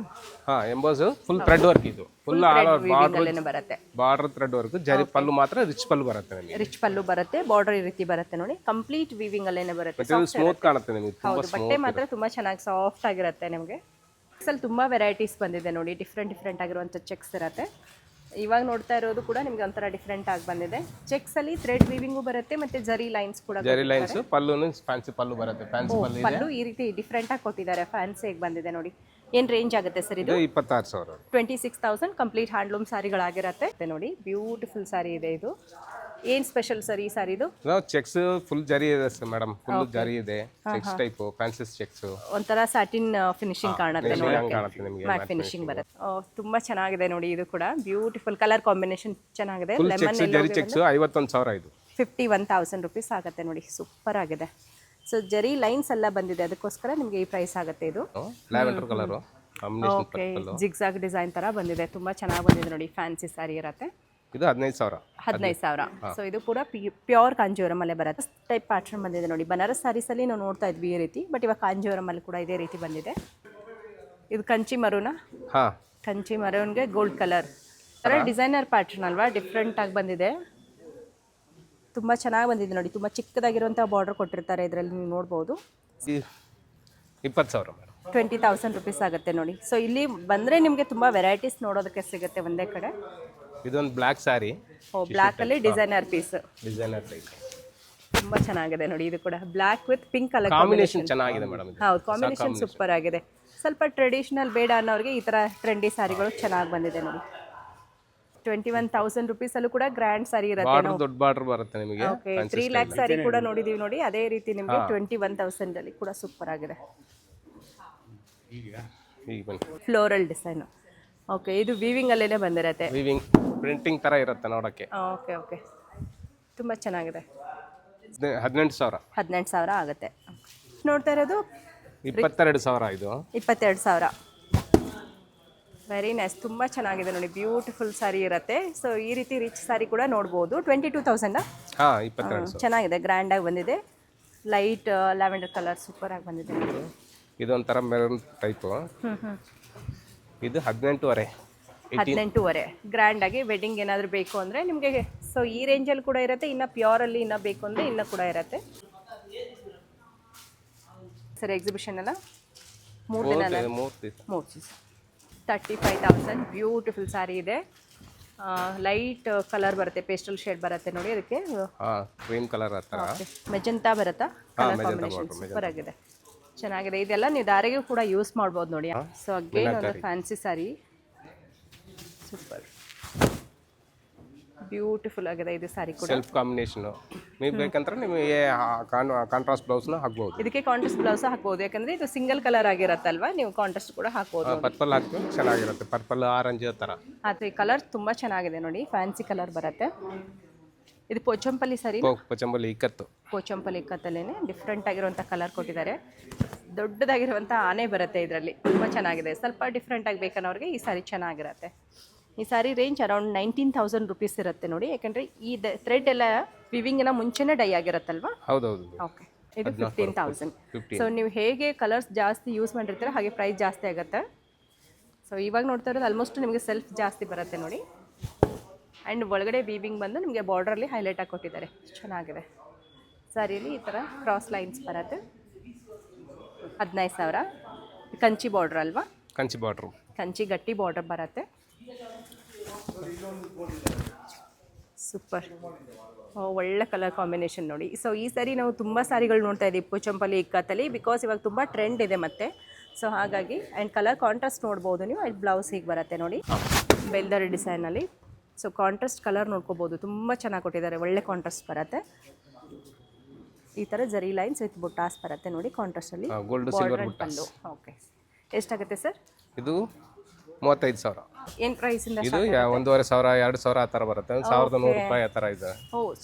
Emboss full thread work. ಇದು ಫುಲ್ ಅಲ್ಲೇನೆ ಬರುತ್ತೆ. Border thread work. ಜರಿ ಪಲ್ಲು ಮಾತ್ರ ರಿಚ್ ಪಲ್ಲು ಬರುತ್ತೆ ನಿಮಗೆ. ರಿಚ್ ಪಲ್ಲು ಬರುತ್ತೆ, ಬಾರ್ಡರ್ ಈ ರೀತಿ ಬರುತ್ತೆ ನೋಡಿ. ಕಂಪ್ಲೀಟ್ ವೀವಿಂಗ್ ಅಲ್ಲೇನೆ ಬರುತ್ತೆ. ಸ್ಮೂತ್ ಕಾಣುತ್ತೆ ನಿಮಗೆ. ಹೌದು, ಬಟ್ಟೆ ಮಾತ್ರ ತುಂಬಾ ಚೆನ್ನಾಗಿ ಸಾಫ್ಟ್ ಆಗಿರುತ್ತೆ ನಿಮಗೆ. ಚೆಕ್ಸ್ ಅಲ್ಲಿ ತುಂಬಾ ವೆರೈಟೀಸ್ ಬಂದಿದೆ ನೋಡಿ. ಡಿಫ್ರೆಂಟ್ ಆಗಿರುವಂಥ ಚೆಕ್ಸ್ ಇರುತ್ತೆ. ಇವಾಗ ನೋಡ್ತಾ ಇರೋದು ಕೂಡ ನಿಮ್ಗೆ ಒಂಥರ ಡಿಫ್ರೆಂಟ್ ಆಗಿ ಬಂದಿದೆ. ಚೆಕ್ಸ್ ಅಲ್ಲಿ ಥ್ರೆಡ್ ವೀವಿಂಗು ಬರುತ್ತೆ, ಮತ್ತೆ ಜರಿ ಲೈನ್ಸ್ ಕೂಡ. ಜರಿ ಲೈನ್ಸ್, ಪಲ್ಲುನು ಫ್ಯಾನ್ಸಿ ಪಲ್ಲು ಬರುತ್ತೆ. ಫ್ಯಾನ್ಸಿ ಪಲ್ಲು ಇದೆ. ಪಲ್ಲು ಈ ರೀತಿ ಡಿಫ್ರೆಂಟ್ ಆಗಿ ಕೊಟ್ಟಿದ್ದಾರೆ. ಫ್ಯಾನ್ಸಿ ಆಗಿ ಬಂದಿದೆ ನೋಡಿ. ಏನ್ ರೇಂಜ್ ಆಗುತ್ತೆ ಸರ್ ಇದು? 26,000. 26,000 ಕಂಪ್ಲೀಟ್ ಹ್ಯಾಂಡ್ಲೂಮ್ ಸಾರಿಗಳಾಗಿರುತ್ತೆ ನೋಡಿ. ಬ್ಯೂಟಿಫುಲ್ ಸಾರಿ ಇದೆ ಇದು. ಏನ್ ಸ್ಪೆಷಲ್ ಸರ್ ಈ ಸಾರಿದು? ಚೆಕ್ಸ್ ಫುಲ್ ಜರಿ ಇದೆ ಮೇಡಮ್. ಫುಲ್ ಜರಿ ಇದೆ, ಚೆಕ್ಸ್ ಟೈಪ್ ಫ್ಯಾನ್ಸಿ ಚೆಕ್ಸ್. ಒಂಥರ ಸ್ಯಾಟಿನ್ ಫಿನಿಶಿಂಗ್ ಕಾಣುತ್ತೆ ಕಾಣುತ್ತೆ ನಿಮಗೆ. ಮ್ಯಾಟ್ ಫಿನಿಶಿಂಗ್ ಬರುತ್ತೆ. ತುಂಬಾ ಚೆನ್ನಾಗಿದೆ ನೋಡಿ. ಇದು ಕೂಡ ಬ್ಯೂಟಿಫುಲ್ ಕಲರ್ ಕಾಂಬಿನೇಷನ್ ಚೆನ್ನಾಗಿದೆ. ಲೆಮನ್ ಜರಿ ಚೆಕ್ಸ್ 51,000 ಇದು. 51,000 ರೂಪೀಸ್ ಆಗುತ್ತೆ ನೋಡಿ. ಸೂಪರ್ ಆಗಿದೆ. ಸೊ ಜರಿ ಲೈನ್ಸ್ ಎಲ್ಲ ಬಂದಿದೆ, ಅದಕ್ಕೋಸ್ಕರ ನಿಮಗೆ ಈ ಪ್ರೈಸ್ ಆಗುತ್ತೆ ಇದು. Lavender colour combination. Okay, zigzag design ತರ ಬಂದಿದೆ. ತುಂಬಾ ಚೆನ್ನಾಗಿ ಬಂದಿದೆ ನೋಡಿ. ಫ್ಯಾನ್ಸಿ ಸಾರಿ ಇರುತ್ತೆ. ಇದು 15,000. 15,000. ಸೊ ಇದು ಕೂಡ ಪ್ಯೂರ್ ಕಾಂಜೀವರಂ ಅಲ್ಲೇ ಬರುತ್ತೆ. ಟೈಪ್ ಪ್ಯಾಟರ್ನ್ ಬಂದಿದೆ ನೋಡಿ. ಬನಾರಸ್ ಸ್ಯಾರೀಸ್ ಅಲ್ಲಿ ನಾವು ನೋಡ್ತಾ ಇದ್ವಿ ಈ ರೀತಿ, ಬಟ್ ಇವಾಗ ಕಾಂಜೀವರಂ ಅಲ್ಲಿ ಕೂಡ ಇದೇ ರೀತಿ ಬಂದಿದೆ. ಇದು ಕಂಚಿ ಮರೂನಾ? ಕಂಚಿ ಮರೂನ್ಗೆ ಗೋಲ್ಡ್ ಕಲರ್ ಡಿಸೈನರ್ ಪ್ಯಾಟರ್ನ್ ಅಲ್ವಾ? ಡಿಫ್ರೆಂಟ್ ಆಗಿ ಬಂದಿದೆ. ತುಂಬ ಚೆನ್ನಾಗಿ ಬಂದಿದೆ ನೋಡಿ. ತುಂಬ ಚಿಕ್ಕದಾಗಿರುವಂಥ ಬಾರ್ಡರ್ ಕೊಟ್ಟಿರ್ತಾರೆ ಇದರಲ್ಲಿ, ನೀವು ನೋಡ್ಬೋದು. 20,000 ಮೇಡಮ್. 20,000 ರುಪೀಸ್ ಆಗುತ್ತೆ ನೋಡಿ. ಸೊ ಇಲ್ಲಿ ಬಂದರೆ ನಿಮಗೆ ತುಂಬ ವೆರೈಟೀಸ್ ನೋಡೋದಕ್ಕೆ ಸಿಗುತ್ತೆ ಒಂದೇ ಕಡೆ. ಇದೊಂದು ಬ್ಲ್ಯಾಕ್ ಸ್ಯಾರಿ, ಬ್ಲ್ಯಾಕಲ್ಲಿ ಡಿಸೈನರ್ ಪೀಸ್ ಡಿಸೈನರ್ ಟೈಪ್, ತುಂಬ ಚೆನ್ನಾಗಿದೆ ನೋಡಿ. ಇದು ಕೂಡ black with pink colour combination ಚೆನ್ನಾಗಿದೆ ಮೇಡಮ್. ಹೌದು, ಕಾಂಬಿನೇಷನ್ ಸೂಪರ್ ಆಗಿದೆ. ಸ್ವಲ್ಪ ಟ್ರೆಡಿಷನಲ್ ಬೇಡ ಅನ್ನೋರಿಗೆ ಈ ಥರ ಟ್ರೆಂಡಿ ಸ್ಯಾರಿಗಳು ಚೆನ್ನಾಗಿ ಬಂದಿದೆ ನೋಡಿ. 21,000 ರುಪೀಸಲ್ಲೂ ಕೂಡ ಗ್ರ್ಯಾಂಡ್ ಸ್ಯಾರಿ ಇರುತ್ತೆ. ಬಾರ್ಡರ್ ದೊಡ್ಡ ಬಾರ್ಡರ್ ಬರುತ್ತೆ ನಿಮಗೆ. ಓಕೆ, 3 ಲ್ಯಾಕ್ ಸ್ಯಾರಿ ಕೂಡ ನೋಡಿದೀವಿ ನೋಡಿ. ಅದೇ ರೀತಿ ನಿಮಗೆ 21,000 ಅಲ್ಲಿ ಕೂಡ ಸೂಪರ್ ಆಗಿದೆ. ಈಗ ಬನ್ನಿ, ಫ್ಲೋರಲ್ ಡಿಸೈನ್. ಓಕೆ, ಇದು ವೀವಿಂಗ್ ಅಲ್ಲೇನೆ ಬಂದಿರತ್ತೆ. ವೀವಿಂಗ್ ಪ್ರಿಂಟಿಂಗ್ ತರ ಇರುತ್ತೆ ನೋಡಕ್ಕೆ. ಓಕೆ ಓಕೆ, ತುಂಬ ಚೆನ್ನಾಗಿದೆ. 18,000. 18,000 ಆಗುತ್ತೆ. ನೋಡ್ತಾ ಇರೋದು 22,000. ಇದು 22,000. ವೆರಿ ನೈಸ್, ತುಂಬ ಚೆನ್ನಾಗಿದೆ ನೋಡಿ. ಬ್ಯೂಟಿಫುಲ್ ಸ್ಯಾರಿ ಇರುತ್ತೆ. ಸೊ ಈ ರೀತಿ ರಿಚ್ ಸ್ಯಾರಿ ಕೂಡ ನೋಡ್ಬೋದು. 22,000. ಹಾಂ, 22,000. ಚೆನ್ನಾಗಿದೆ, ಗ್ರ್ಯಾಂಡಾಗಿ ಬಂದಿದೆ. ಲೈಟ್ ಲ್ಯಾವೆಂಡರ್ ಕಲರ್ ಸೂಪರ್ ಆಗಿ ಬಂದಿದೆ. ಇದೊಂಥರ ಮೆರೂನ್ ಟೈಪು. ಇದು 18,500. 18,500 ಗ್ರ್ಯಾಂಡಾಗಿ ವೆಡ್ಡಿಂಗ್ ಏನಾದರೂ ಬೇಕು ಅಂದರೆ ನಿಮಗೆ. ಸೊ ಈ ರೇಂಜಲ್ಲಿ ಕೂಡ ಇರುತ್ತೆ. ಇನ್ನು ಪ್ಯೂರಲ್ಲಿ ಇನ್ನೂ ಬೇಕು ಅಂದರೆ ಇನ್ನೂ ಕೂಡ ಇರುತ್ತೆ. ಸರಿ, ಎಕ್ಸಿಬಿಷನ್ ಎಲ್ಲ 3 ದಿನ 35,000. ಬ್ಯೂಟಿಫುಲ್ ಸ್ಯಾರಿ ಇದೆ. ಲೈಟ್ ಕಲರ್ ಬರುತ್ತೆ, ಪೇಸ್ಟಲ್ ಶೇಡ್ ಬರುತ್ತೆ ನೋಡಿ. ಅದಕ್ಕೆ ಕ್ರೀಮ್ ಕಲರ್ ಆ ಥರ ಮೆಜೆಂಟಾ ಬರುತ್ತಾ ಕಲರ್ ಕಾಂಬಿನೇಷನ್ ಸೂಪರ್ ಆಗಿದೆ, ಚೆನ್ನಾಗಿದೆ. ಇದೆಲ್ಲ ನೀವು ದಾರಿಗೂ ಕೂಡ ಯೂಸ್ ಮಾಡ್ಬೋದು ನೋಡಿ. ಸೊ ಅಗೇನ್ ಒಂದು ಫ್ಯಾನ್ಸಿ ಸ್ಯಾರಿ, ಸೂಪರ್ ಬ್ಯೂಟಿಫುಲ್ ಆಗಿದೆ ಇದು ಸ್ಯಾರಿ ಕೂಡ. ಸೆಲ್ಫ್ ಕಾಂಬಿನೇಷನ್ ನೀವು ಬೇಕಂದ್ರೆ ನಿಮಗೆ ಕಾಂಟ್ರಾಸ್ಟ್ ಬ್ಲೌಸ್ನ ಹಾಕ್ಬೋದು. ಇದಕ್ಕೆ ಕಾಂಟ್ರಾಸ್ಟ್ ಬ್ಲೌಸ್ ಹಾಕ್ಬೋದು, ಯಾಕಂದ್ರೆ ಇದು ಸಿಂಗಲ್ ಕಲರ್ ಆಗಿರತ್ತಲ್ವಾ. ನೀವು ಕಾಂಟ್ರಾಸ್ಟ್ ಕೂಡ ಹಾಕ್ಬೋದು. ಪರ್ಪಲ್ ಹಾಕ್ಬೇಕು, ಚೆನ್ನಾಗಿರುತ್ತೆ. ಪರ್ಪಲ್ ಆರೆಂಜ್ ಥರ. ಅದು ಈ ಕಲರ್ ತುಂಬ ಚೆನ್ನಾಗಿದೆ ನೋಡಿ, ಫ್ಯಾನ್ಸಿ ಕಲರ್ ಬರುತ್ತೆ. ಇದು ಪೋಚಂಪಲ್ಲಿ ಸರಿ, ಪೋಚಂಪಲ್ಲಿ ಇಕ್ಕತ್ತು. ಪೋಚಂಪಲ್ಲಿ ಇಕ್ಕತ್ತಲ್ಲೇನೆ ಡಿಫ್ರೆಂಟ್ ಆಗಿರುವಂಥ ಕಲರ್ ಕೊಟ್ಟಿದ್ದಾರೆ. ದೊಡ್ಡದಾಗಿರುವಂಥ ಆನೆ ಬರುತ್ತೆ ಇದರಲ್ಲಿ, ತುಂಬ ಚೆನ್ನಾಗಿದೆ. ಸ್ವಲ್ಪ ಡಿಫ್ರೆಂಟ್ ಆಗಿ ಬೇಕನ್ನೋರಿಗೆ ಈ ಸಾರಿ ಚೆನ್ನಾಗಿರುತ್ತೆ. ಈ ಸಾರಿ ರೇಂಜ್ ಅರೌಂಡ್ 19,000 ರುಪೀಸ್ ಇರುತ್ತೆ ನೋಡಿ. ಯಾಕಂದರೆ ಈ ಥ್ರೆಡ್ ಎಲ್ಲ ವಿವಿಂಗಿನ ಮುಂಚೆನೇ ಡೈ ಆಗಿರುತ್ತಲ್ವಾ. ಹೌದೌದು. ಓಕೆ, ಇದು 15,000. ಸೊ ನೀವು ಹೇಗೆ ಕಲರ್ಸ್ ಜಾಸ್ತಿ ಯೂಸ್ ಮಾಡಿರ್ತೀರ ಹಾಗೆ ಪ್ರೈಸ್ ಜಾಸ್ತಿ ಆಗುತ್ತೆ. ಸೊ ಇವಾಗ ನೋಡ್ತಾ ಇರೋದು ಆಲ್ಮೋಸ್ಟ್ ನಿಮಗೆ ಸೆಲ್ಫ್ ಜಾಸ್ತಿ ಬರುತ್ತೆ ನೋಡಿ. ಆ್ಯಂಡ್ ಒಳಗಡೆ ವೀವಿಂಗ್ ಬಂದು ನಿಮಗೆ ಬಾರ್ಡ್ರಲ್ಲಿ ಹೈಲೈಟ್ ಆಗಿ ಕೊಟ್ಟಿದ್ದಾರೆ, ಚೆನ್ನಾಗಿದೆ. ಸ್ಯಾರಿಯಲ್ಲಿ ಈ ಥರ ಕ್ರಾಸ್ ಲೈನ್ಸ್ ಬರುತ್ತೆ. 15,000. ಕಂಚಿ ಬಾರ್ಡ್ರ್ ಅಲ್ವಾ? ಕಂಚಿ ಬಾರ್ಡ್ರು, ಕಂಚಿ ಗಟ್ಟಿ ಬಾರ್ಡರ್ ಬರುತ್ತೆ. ಸೂಪರ್, ಒಳ್ಳೆ ಕಲರ್ ಕಾಂಬಿನೇಷನ್ ನೋಡಿ. ಸೊ ಈ ಸಾರಿ ನಾವು ತುಂಬ ಸಾರಿಗಳು ನೋಡ್ತಾ ಇದ್ದೀವಿ ಪೋಚಂಪಲ್ಲಿ ಇಕ್ಕತ್ತಲ್ಲಿ, ಬಿಕಾಸ್ ಇವಾಗ ತುಂಬ ಟ್ರೆಂಡ್ ಇದೆ ಮತ್ತೆ. ಸೊ ಹಾಗಾಗಿ ಆ್ಯಂಡ್ ಕಲರ್ ಕಾಂಟ್ರಾಸ್ಟ್ ನೋಡ್ಬೋದು ನೀವು. ಆ್ಯಂಡ್ ಬ್ಲೌಸ್ ಹೀಗೆ ಬರುತ್ತೆ ನೋಡಿ, ಬೆಲ್ದರ್ ಡಿಸೈನಲ್ಲಿ. ಸೊ ಕಾಂಟ್ರಾಸ್ಟ್ ಕಲರ್ ನೋಡ್ಕೋಬೋದು, ತುಂಬ ಚೆನ್ನಾಗಿ ಕೊಟ್ಟಿದ್ದಾರೆ, ಒಳ್ಳೆ ಕಾಂಟ್ರಾಸ್ಟ್ ಬರುತ್ತೆ. ಈ ಥರ ಜರಿ ಲೈನ್ಸ್ ವಿತ್ ಬುಟ್ಟಾಸ್ ಬರುತ್ತೆ ನೋಡಿ ಕಾಂಟ್ರಾಸ್ಟಲ್ಲಿ. ಗೋಲ್ಡ್ ಸಿಲ್ವರ್ ಬುಟ್ಟಾಸ್. ಓಕೆ, ಎಷ್ಟಾಗುತ್ತೆ ಸರ್? ಇದು 35,000. ಏನು ಪ್ರೈಸಿಂದ? ಇದು 1,500, 2,000 ಆ ಥರ ಬರುತ್ತೆ. 1,100 ರೂಪಾಯಿ ಆ ಥರ ಇದೆ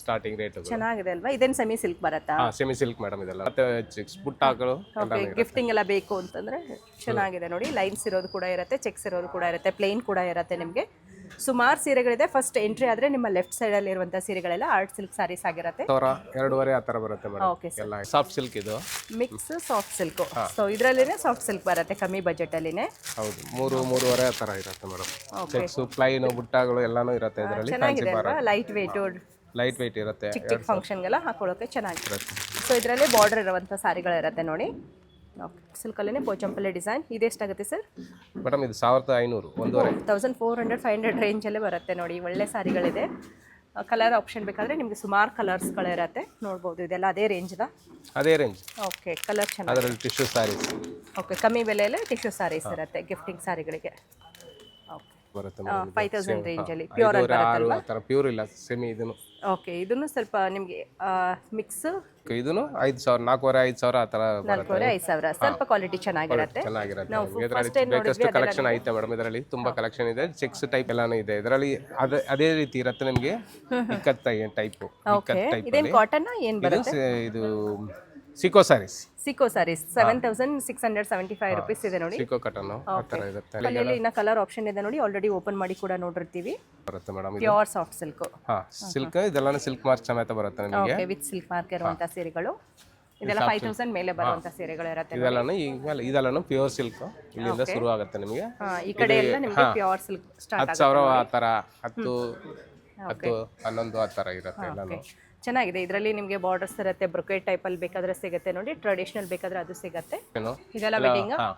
ಸ್ಟಾರ್ಟಿಂಗ್ ರೇಟ್. ಚೆನ್ನಾಗಿದೆ ಅಲ್ವಾ? ಇದೇನು ಸೆಮಿ ಸಿಲ್ಕ್ ಬರುತ್ತಾ? ಸೆಮಿ ಸಿಲ್ಕ್ ಮೇಡಮ್ ಇದೆಲ್ಲ. ಮತ್ತೆ ಬುಟ್ಟಾಗಳು ಗಿಫ್ಟಿಂಗ್ ಎಲ್ಲ ಬೇಕು ಅಂತಂದ್ರೆ ಚೆನ್ನಾಗಿದೆ ನೋಡಿ. ಲೈನ್ಸ್ ಇರೋದು ಕೂಡ ಇರುತ್ತೆ, ಚೆಕ್ಸ್ ಇರೋದು ಕೂಡ ಇರುತ್ತೆ, ಪ್ಲೇನ್ ಕೂಡ ಇರುತ್ತೆ. ನಿಮಗೆ ಸುಮಾರು ಸೀರೆಗಳಿದೆ. ಫಸ್ಟ್ ಎಂಟ್ರಿ ಆದರೆ ನಿಮ್ಮ ಲೆಫ್ಟ್ ಸೈಡಲ್ಲಿ ಇರುವಂಥ ಸೀರೆಗಳೆಲ್ಲ ಆರ್ಟ್ ಸಿಲ್ಕ್ ಸಾರೀಸ್ ಆಗಿರುತ್ತೆ. 2,500 ಆ ಥರ ಬರುತ್ತೆ ಮೇಡಮ್. ಓಕೆ ಸರ್, ಎಲ್ಲ ಸಾಫ್ಟ್ ಸಿಲ್ಕ್ ಇದು, ಮಿಕ್ಸ್ ಸಾಫ್ಟ್ ಸಿಲ್ಕ್. ಸೊ ಇದರಲ್ಲಿನೇ ಸಾಫ್ಟ್ ಸಿಲ್ಕ್ ಬರುತ್ತೆ ಕಮ್ಮಿ ಬಜೆಟಲ್ಲಿನೇ. ಹೌದು, 3,500 ಆ ಥರ ಇರುತ್ತೆ ಮೇಡಮ್. ಚೆಕ್ಸ್, ಪ್ಲೈನು, ಬುಟ್ಟಾಗಳು ಎಲ್ಲಾನು ಇರುತ್ತೆ ಇದರಲ್ಲಿ. ಚೆನ್ನಾಗಿದೆ ಅಲ್ವಾ? ಲೈಟ್ ವೆಯ್ಟ್ ಇರುತ್ತೆ, ಚಿಕ್ಕ ಚಿಕ್ಕ ಫಂಕ್ಷನ್ಗೆಲ್ಲ ಹಾಕೊಳ್ಳೋಕೆ ಚೆನ್ನಾಗಿರುತ್ತೆ. ಸೊ ಇದರಲ್ಲಿ ಬಾರ್ಡರ್ ಇರುವಂಥ ಸಾರಿಗಳಿರುತ್ತೆ ನೋಡಿ. ಓಕೆ, ಸಿಲ್ಕಲ್ಲೇ ಪೋಚಂಪಲ್ಲಿ ಡಿಸೈನ್. ಇದೆಷ್ಟಾಗುತ್ತೆ ಸರ್? ಮೇಡಮ್ ಇದು 1,500, 1,400, 500 ರೇಂಜಲ್ಲೇ ಬರುತ್ತೆ ನೋಡಿ. ಒಳ್ಳೆ ಸಾರಿಗಳಿದೆ. ಕಲರ್ ಆಪ್ಷನ್ ಬೇಕಾದರೆ ನಿಮಗೆ ಸುಮಾರು ಕಲರ್ಸ್ಗಳಿರುತ್ತೆ, ನೋಡ್ಬೋದು. ಇದೆಲ್ಲ ಅದೇ ರೇಂಜ್ದ? ಅದೇ ರೇಂಜ್. ಓಕೆ, ಕಲರ್ ಚೆನ್ನಾಗಿ. ಅದರಲ್ಲಿ ಟಿಶ್ಯೂ ಸ್ಯಾರೀಸ್. ಓಕೆ, ಕಮ್ಮಿ ಬೆಲೆಯಲ್ಲೇ ಟಿಶ್ಯೂ ಸ್ಯಾರೀಸ್ ಇರುತ್ತೆ ಗಿಫ್ಟಿಂಗ್ ಸಾರಿಗಳಿಗೆ. ಓಕೆ, ಬರುತ್ತೆ 5,000 ರೇಂಜಲ್ಲಿ. ಪ್ಯೂರ್ ಆ ಥರ ಪ್ಯೂರ್ ಇಲ್ಲ, ಸೆಮಿ. ಇದನ್ನು ಓಕೆ, ಇದನ್ನು ಸ್ವಲ್ಪ ನಿಮಗೆ ಮಿಕ್ಸ್. ಇದನ್ನು 5,000, 4,500 ಆ ಥರ 4,500. ಸ್ವಲ್ಪ ಕ್ವಾಲಿಟಿ ಚೆನ್ನಾಗಿರುತ್ತೆ. ಬೇಕಷ್ಟು ಕಲೆಕ್ಷನ್ ಐತೆ ಮೇಡಮ್. ಇದರಲ್ಲಿ ತುಂಬಾ ಕಲೆಕ್ಷನ್ ಇದೆ. ಚೆಕ್ಸ್ ಟೈಪ್ ಎಲ್ಲಾನು ಇದೆ ಇದರಲ್ಲಿ. ಅದೇ ರೀತಿ ಇರುತ್ತೆ ನಿಮಗೆ. ಇಕ್ಕತ್ತ ಟೈಪ್, ಇದೇನು ಕಾಟನ್ ಏನು ಬರುತ್ತೆ? ಇದು ಸಿಕೋ ಸ್ಯಾರೀಸ್. 7,675 ರುಪೀಸ್ ಇದೆ ನೋಡಿ. ಸಿಕೋ ಕಾಟನ್ ಆ ಥರ ಇರುತ್ತೆ. ಇನ್ನ ಕಲರ್ ಆಪ್ಷನ್ ಇದೆ ನೋಡಿ. ಆಲ್ರೆಡಿ ಓಪನ್ ಮಾಡಿ ಕೂಡ ನೋಡಿರ್ತೀವಿ. ಬರುತ್ತೆ madam. Pure soft silk. Silk ಇದೆಲ್ಲಾನು ಸಿಲ್ಕ್ ಮಾರ್ಕ್ ಸಮೇತ ಬರುತ್ತೆ ನಿಮಗೆ. ಓಕೆ, ವಿತ್ ಸಿಲ್ಕ್ ಮಾರ್ಕ್ ಇರುವಂತ ಸೀರೆಗಳು ಇದೆಲ್ಲ 5,000 ಮೇಲೆ ಬರುವಂತ ಸೀರೆಗಳು ಇರುತ್ತೆ. ಇದೆಲ್ಲಾನು ಪ್ಯೂರ್ ಸಿಲ್ಕ್. ಇಲ್ಲಿಂದ ಶುರು ಆಗುತ್ತೆ ನಿಮಗೆ. ಈ ಕಡೆ ಎಲ್ಲ ನಿಮಗೆ ಪ್ಯೂರ್ ಸಿಲ್ಕ್ ಸ್ಟಾರ್ಟ್ ಆಗುತ್ತೆ. 10,000 ಆ ಥರ, 10, 11 ಆ ಥರ ಇರುತ್ತೆ ಎಲ್ಲಾನು. ಚೆನ್ನಾಗಿದೆ. ಇದರಲ್ಲಿ ನಿಮಗೆ ಬಾರ್ಡರ್ಸ್ ಇರುತ್ತೆ, ಬ್ರೊಕೆಟ್ ಟೈಪಲ್ಲಿ ಬೇಕಾದ್ರೆ ಸಿಗುತ್ತೆ ನೋಡಿ, ಟ್ರೆಡಿಷನಲ್ ಬೇಕಾದ್ರೆ ಅದು ಸಿಗುತ್ತೆ. ಏನು ಇದೆಲ್ಲ ವೆಡ್ಡಿಂಗ್. ಹಾ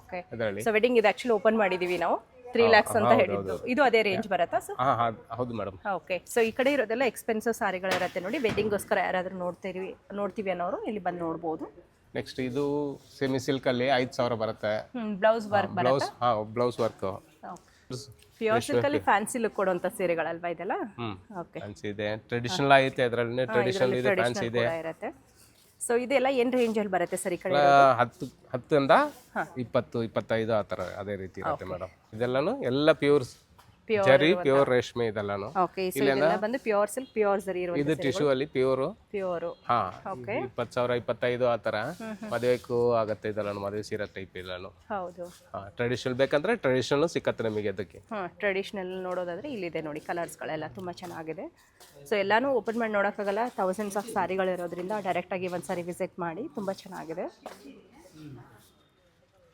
ಓಕೆ, ಇದರಲ್ಲಿ ಸೊ ವೆಡ್ಡಿಂಗ್ ಇದು ಆಕ್ಚುಲಿ ಓಪನ್ ಮಾಡಿದೀವಿ ನಾವು 3 lakhs ಅಂತ ಹೇಳಿದ್ದು. ಇದು ಅದೇ ರೇಂಜ್ ಬರುತ್ತಾ? ಸೊ ಹಾ ಹೌದು ಮೇಡಮ್. ಓಕೆ, ಸೊ ಈ ಕಡೆ ಇರೋದೆಲ್ಲ ಎಕ್ಸ್ಪೆನ್ಸಿವ್ ಸಾರಿಗಳಿರುತ್ತೆ ನೋಡಿ. ವೆಡ್ಡಿಂಗ್ಗೋಸ್ಕರ ಯಾರಾದರೂ ನೋಡ್ತೀವಿ ಅನ್ನೋರು ಇಲ್ಲಿ ಬಂದು ನೋಡ್ಬೋದು. ನೆಕ್ಸ್ಟ್ ಇದು ಸೆಮಿ ಸಿಲ್ಕಲ್ಲಿ 5,000 ಬರುತ್ತೆ. ಬ್ಲೌಸ್ ವರ್ಕ್ ಬರುತ್ತೆ. Blouse work. ಪ್ಯೂರ್ ಸಿಲ್ಕಲ್ಲಿ ಫ್ಯಾನ್ಸಿ ಲುಕ್ ಕೊಡುವಂಥ ಸೀರೆಗಳಲ್ವಾ ಇದೆಲ್ಲ? ಓಕೆ, ಫ್ಯಾನ್ಸಿ ಇದೆ, ಟ್ರೆಡಿಷನಲ್ ಐತೆ, ಅದರಲ್ಲಿ ಟ್ರೆಡಿಷನಲ್ ಇದೆ, ಫ್ಯಾನ್ಸಿ ಇದೆ. ಇರುತ್ತೆ. ಸೊ ಇದೆಲ್ಲ ಏನು ರೇಂಜಲ್ಲಿ ಬರುತ್ತೆ ಸರ್ ಈ ಕಡೆ? 10 20 25 ಆ ಥರ ಅದೇ ರೀತಿ ಇರುತ್ತೆ ಮೇಡಮ್. ಇದೆಲ್ಲಾನು ಎಲ್ಲ ಪ್ಯೂರ್ ಜರಿ, ಪ್ಯೂರ್ ರೇಷ್ಮೆ ಇದೆಲ್ಲಾನು. ಓಕೆ, ಸೊ ಇದೆಲ್ಲ ಬಂದು ಪ್ಯೂರ್ ಸಿಲ್ಕ್, ಪ್ಯೂರ್ ಜರಿ ಇರುವಂತ ಇದು ಟಿಶ್ಯೂ ಅಲ್ಲಿ ಪ್ಯೂರ್. ಹಾ, ಓಕೆ, 20,000 25 ಆ ಥರ ಮದುವೆಗೂ ಆಗತ್ತೆ. ಇದೆಲ್ಲಾನು ಮದುವೆ ಸೀರೆ ಟೈಪ್ ಇಲ್ಲಾನು. ಹೌದು. ಟ್ರೆಡಿಷನಲ್ ಬೇಕಂದ್ರೆ ಟ್ರೆಡಿಷನಲ್ ಸಿಕ್ಕತ್ತೆ ನಮಗೆ ಅದಕ್ಕೆ. ಟ್ರೆಡಿಷನಲ್ ನೋಡೋದಾದ್ರೆ ಇಲ್ಲಿದೆ ನೋಡಿ, ಕಲರ್ಸ್ಗಳೆಲ್ಲ ತುಂಬ ಚೆನ್ನಾಗಿದೆ. ಸೊ ಎಲ್ಲಾನು ಓಪನ್ ಮಾಡಿ ನೋಡೋಕ್ಕಾಗಲ್ಲ, ಥೌಸಂಡ್ಸ್ ಆಫ್ ಸಾರಿಗಳಿರೋದ್ರಿಂದ ಡೈರೆಕ್ಟಾಗಿ ಒಂದ್ಸಾರಿ ವಿಸಿಟ್ ಮಾಡಿ. ತುಂಬ ಚೆನ್ನಾಗಿದೆ.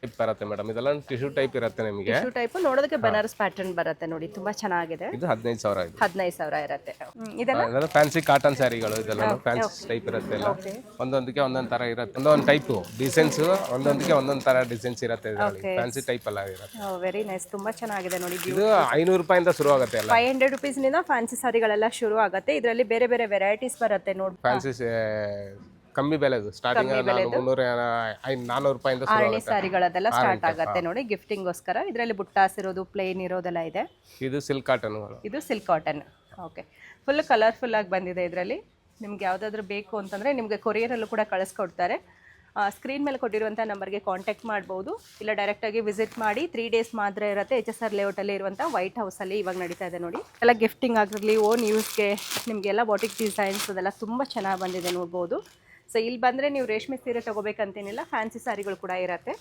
ಟೈಪ್ ಬರುತ್ತೆ ಮೇಡಮ್. ಇದೆಲ್ಲ ಟಿಶ್ಯೂ ಟೈಪ್ ಇರುತ್ತೆ ನಿಮಗೆ. ಟಿಶ್ಯೂ ಟೈಪ್ ನೋಡೋದಕ್ಕೆ ಬನಾರಸ್ ಪ್ಯಾಟರ್ನ್ ಬರುತ್ತೆ ನೋಡಿ, ತುಂಬಾ ಚೆನ್ನಾಗಿದೆ. ಇದು 15,000 ಇದೆ. 15,000 ಇರುತ್ತೆ. ಇದೆಲ್ಲ ಫ್ಯಾನ್ಸಿ ಕಾಟನ್ ಸ್ಯಾರಿಗಳು. ಇದೆಲ್ಲ ಫ್ಯಾನ್ಸಿ ಟೈಪ್ ಇರುತ್ತೆ. ಎಲ್ಲ ಒಂದೊಂದಕ್ಕೆ ಒಂದೊಂದು ತರ ಇರುತ್ತೆ, ಒಂದೊಂದು ಟೈಪ್ ಡಿಸೈನ್ಸ್, ಒಂದೊಂದಕ್ಕೆ ಒಂದೊಂದು ತರ ಡಿಸೈನ್ಸ್ ಇರುತ್ತೆ. ಫ್ಯಾನ್ಸಿ ಟೈಪ್ ಎಲ್ಲ ಇರುತ್ತೆ. ವೆರಿ ನೈಸ್, ತುಂಬಾ ಚೆನ್ನಾಗಿದೆ ನೋಡಿ. ಇದು 500 ರೂಪಾಯಿಂದ ಶುರು ಆಗುತ್ತೆ. ಎಲ್ಲ 500 rupeesನಿಂದ ಫ್ಯಾನ್ಸಿ ಸಾರಿಗಳೆಲ್ಲ ಶುರು ಆಗುತ್ತೆ. ಇದರಲ್ಲಿ ಬೇರೆ ಬೇರೆ ವೆರೈಟೀಸ್ ಬರುತ್ತೆ ನೋಡಿ. ಫ್ಯಾನ್ಸಿ ಕಮ್ಮಿ ಬೆಲೆದು ಸ್ಟಾರ್ಟಿಂಗ್ 400 ರೂಪಾಯಿಂದ ಶುರು ಆರ್ನಿ ಸಾರಿಗಳದೆಲ್ಲ ಸ್ಟಾರ್ಟ್ ಆಗುತ್ತೆ ನೋಡಿ, ಗಿಫ್ಟಿಂಗ್ಗೋಸ್ಕರ. ಇದರಲ್ಲಿ ಬುಟ್ಟಾಸ್ ಇರೋದು, ಪ್ಲೇನ್ ಇರೋದೆಲ್ಲ ಇದೆ. ಇದು ಸಿಲ್ಕ್ ಕಾಟನ್. ಇದು silk cotton. Okay, full colourful ಆಗಿ ಬಂದಿದೆ. ಇದರಲ್ಲಿ ನಿಮ್ಗೆ ಯಾವುದಾದ್ರೂ ಬೇಕು ಅಂತಂದರೆ ನಿಮಗೆ ಕೊರಿಯರಲ್ಲೂ ಕೂಡ ಕಳಿಸ್ಕೊಡ್ತಾರೆ. ಸ್ಕ್ರೀನ್ ಮೇಲೆ ಕೊಟ್ಟಿರುವಂಥ ನಂಬರ್ಗೆ ಕಾಂಟ್ಯಾಕ್ಟ್ ಮಾಡ್ಬೋದು, ಇಲ್ಲ ಡೈರೆಕ್ಟಾಗಿ ವಿಸಿಟ್ ಮಾಡಿ. 3 days ಮಾತ್ರ ಇರುತ್ತೆ. HSR ಲೇಔಟಲ್ಲಿ ಇರುವಂಥ ವೈಟ್ ಹೌಸಲ್ಲಿ ಇವಾಗ ನಡೀತಾ ಇದೆ ನೋಡಿ. ಎಲ್ಲ ಗಿಫ್ಟಿಂಗ್ ಆಗಿರಲಿ, ಓನ್ ಯೂಸ್ಗೆ ನಿಮಗೆಲ್ಲ ಬಾಟಿಕ್ ಡಿಸೈನ್ಸ್ ಅದೆಲ್ಲ ತುಂಬ ಚೆನ್ನಾಗಿ ಬಂದಿದೆ ನೋಡ್ಬೋದು. ಸೊ ಇಲ್ಲಿ ಬಂದರೆ ನೀವು ರೇಷ್ಮೆ ಸೀರೆ ತೊಗೋಬೇಕಂತೇನಿಲ್ಲ, ಫ್ಯಾನ್ಸಿ ಸಾರಿಗಳು ಕೂಡ ಇರುತ್ತೆ.